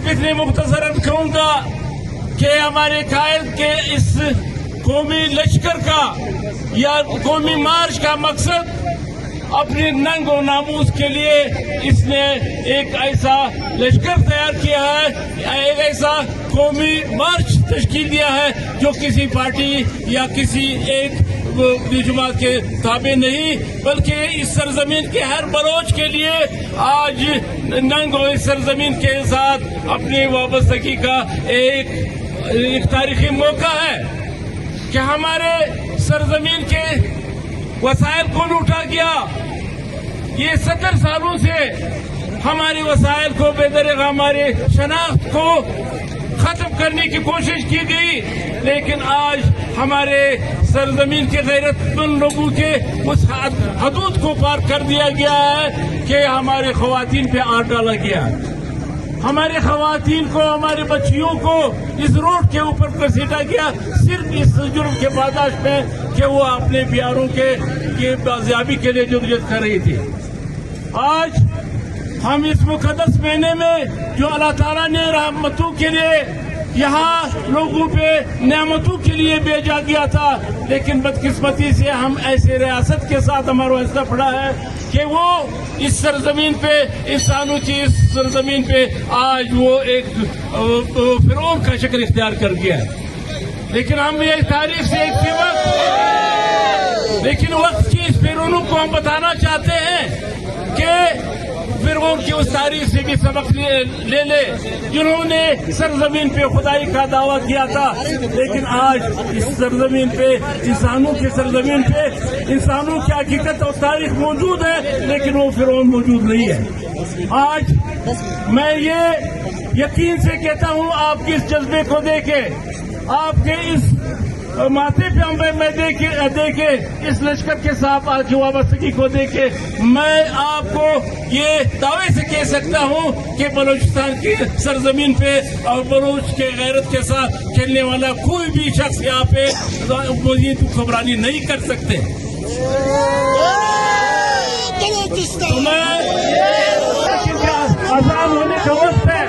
اتنے مختصراً کہوں گا کہ ہمارے قائد کے اس قومی لشکر کا یا قومی مارچ کا مقصد اپنے ننگ و ناموس کے لیے اس نے ایک ایسا لشکر تیار کیا ہے، ایک ایسا قومی مارچ تشکیل دیا ہے جو کسی پارٹی یا کسی ایک جماعت کے تابع نہیں، بلکہ اس سرزمین کے ہر بلوچ کے لیے آج ننگ و اس سرزمین کے ساتھ اپنی وابستگی کا ایک تاریخی موقع ہے کہ ہمارے سرزمین کے وسائل کو لوٹا گیا۔ یہ 70 سالوں سے ہمارے وسائل کو بے درغ ہمارے شناخت کو ختم کرنے کی کوشش کی گئی، لیکن آج ہمارے سرزمین کے غیرت مند لوگوں کے اس حدود کو پار کر دیا گیا ہے کہ ہمارے خواتین پہ آر ڈالا گیا، ہمارے خواتین کو، ہمارے بچیوں کو اس روڈ کے اوپر گھسیٹا گیا صرف اس جرم کے پاداش میں کہ وہ اپنے پیاروں کے بازیابی کے لیے جدوجہد کر رہی تھی۔ آج ہم اس مقدس مہینے میں جو اللہ تعالیٰ نے رحمتوں کے لیے یہاں لوگوں پہ نعمتوں کے لیے بھیجا گیا تھا، لیکن بدقسمتی سے ہم ایسے ریاست کے ساتھ ہمارا واسطہ پڑا ہے کہ وہ اس سرزمین پہ، انسانوں کی اس سرزمین پہ آج وہ ایک فرعون کا شکل اختیار کر گیا ہے۔ لیکن ہم یہ تاریخ سے ایک وقت کی اس فرعونوں کو ہم بتانا چاہتے ہیں کہ فرعون کی اس تاریخ سے بھی سبق لے لے جنہوں نے سرزمین پہ خدائی کا دعویٰ کیا تھا، لیکن آج اس سرزمین پہ، انسانوں کی سرزمین پہ انسانوں کی حقیقت اور تاریخ موجود ہے، لیکن وہ فرعون موجود نہیں ہے۔ آج میں یہ یقین سے کہتا ہوں، آپ کے اس جذبے کو دیکھے، آپ کے اس ماتھے پہ میں دیکھے اس لشکر کے ساتھ آج وابستگی کو دیکھے، میں آپ کو یہ دعوے سے کہہ سکتا ہوں کہ بلوچستان کی سرزمین پہ اور بلوچ کے غیرت کے ساتھ کھیلنے والا کوئی بھی شخص یہاں پہ مزید حکمرانی نہیں کر سکتے۔ اذان ہونے کا وقت ہے۔